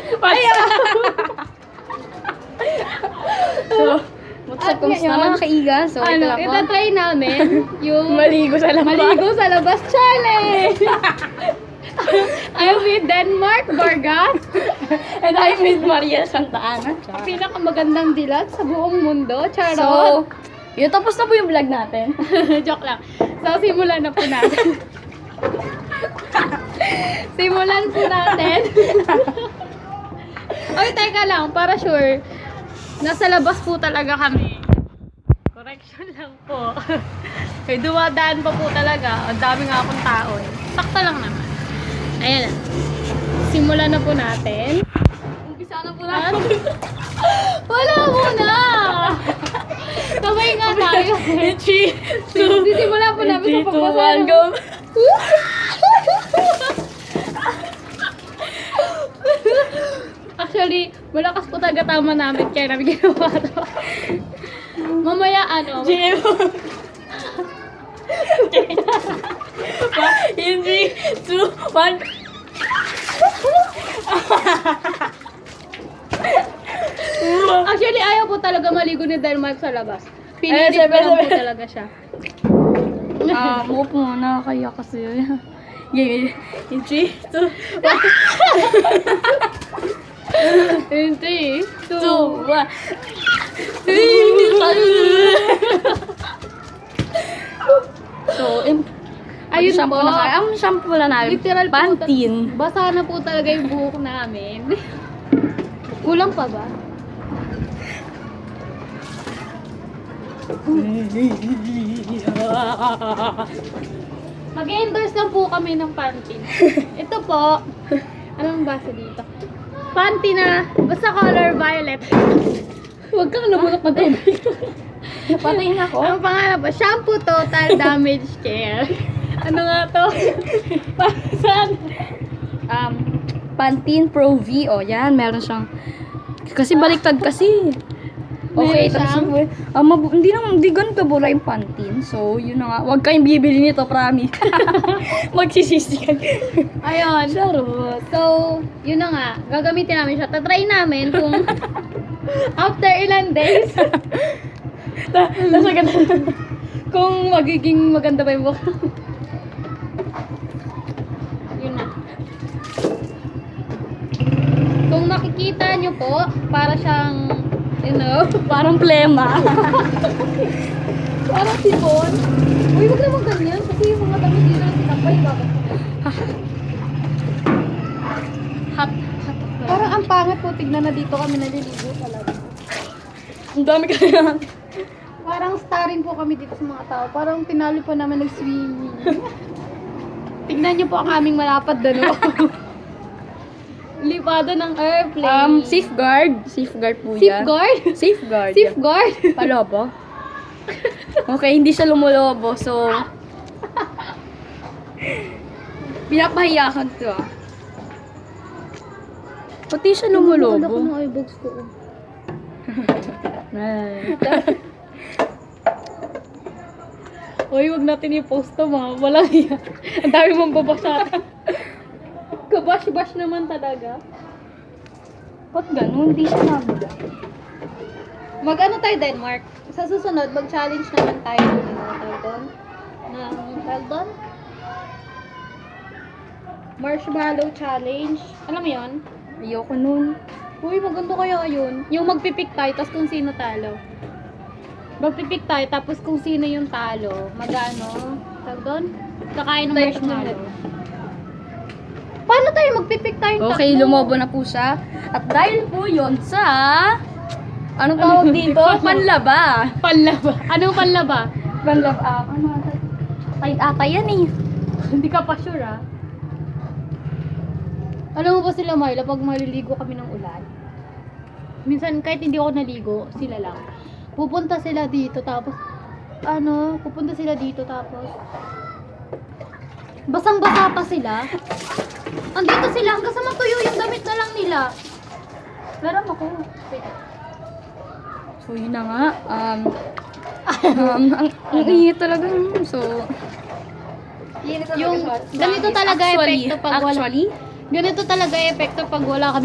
Ayaw! So, what's up, kumusta mga kaiga? So, ito lang po. Itatry namin yung Maligo sa labas. Maligo sa labas challenge! I'm with Denmark, Vargas. And I'm with Maria Santa Ana. Ang pinakamagandang dilat sa buong mundo. So, Charot! yun, tapos na po yung vlog natin. Joke lang. So, simulan na po natin. Simulan po natin. Oy, teka lang, para sure. Nasa labas po talaga kami. Correction lang po. Kaya dumadaan pa po talaga. Ang dami nga akong tao. Sakta lang naman. Ayan na. Simulan na po natin. Umpisa na po natin. Wala muna! Sabay nga tayo. 3, 2, Sisimula po namin sa pagbasa. 1, go! Actually, malakas po talaga tama namin kaya namin ginawa ito. Mamaya ano? Jim! In 3, 2, 1. Actually, ayaw po talaga maligo ni Denmark sa labas. Ayun, Pinilit sabi, ko lang po sabi. talaga siya. Move muna, kaya kasi yeah. In 3, 2, 1. In 3, 2, 1. So, Ayun shampoo po. na kaya. Ang shampoo na namin. Literal po, Pantene. basa na po talaga yung buhok namin. Kulang pa ba? Mag-endorse lang po kami ng Pantene. Ito po. Anong basa dito? Pantene na, basta color violet. Huwag kang nabulok na tubig. Napatay na ako. Ang pangalan po, Shampoo Total Damage Care. Ano nga to? Saan? Pantene Pro V. O, yan. Meron siyang... Kasi baliktad kasi. Okay, Meron tapos hindi ganito bura yung Pantene. So, yun na nga. Huwag kayong bibili nito, promise. Magsisisi ka. Ayun. Charot. So, yun na nga. Gagamitin namin siya. Tatry namin kung after ilan days, Nasa ganda. kung magiging maganda ba yung buhok. Yun na. Kung nakikita nyo po, para siyang, you know, Parang plema. parang sipon. Uy, wag naman ganyan. Kasi yung mga damit dito na tinapay, bakit? Hot. Parang ang pangit po, tignan na dito kami naliligo talaga. Ang dami ka na. Parang starring po kami dito sa mga tao. Parang tinalo pa namin nag-swimming. Tignan niyo po ang aming malapad dano. Lipado ng airplane. Safeguard. Safeguard po yan. Safeguard? Safeguard. Safeguard? Palobo. Okay, hindi siya lumulobo. So, pinapahiyakan to ah. Pati siya Ano ko lumulobo. ng eyebags ko. Ay. Uy, wag natin i-post to mga walang yan. Ang dami mong babasata. Kabash-bash naman talaga. Ba't ganun? Hindi siya nabila. Mag-ano tayo, Denmark? Sa susunod, mag-challenge naman tayo ng tawag doon? Marshmallow challenge. Alam mo yun? Ayoko nun. Uy, maganda kaya yun. Yung magpipik tayo, tapos kung sino talo. Magpipik tayo, tapos kung sino yung talo, mag-ano, tawag doon? Kakain ng Tayo marshmallow. Paano tayo magpipik tayo? Okay, lumobo na po siya. At dahil po yun sa... Anong tawag dito? Panlaba. Panlaba. Anong panlaba? Panlaba. Ano ata? Tight ata yan eh. Hindi ka pa sure ah. Alam mo ba sila, Marla, pag maliligo kami ng ulan, minsan kahit hindi ako naligo, sila lang. Pupunta sila dito tapos, basang-basa pa sila. Andito sila hanggang sa matuyo yung damit na lang nila. Meron ako. Wait. So, yun na nga. Ang init talaga. So, Yung, ganito talaga epekto pag wala. Actually, Ganito talaga epekto pag wala kami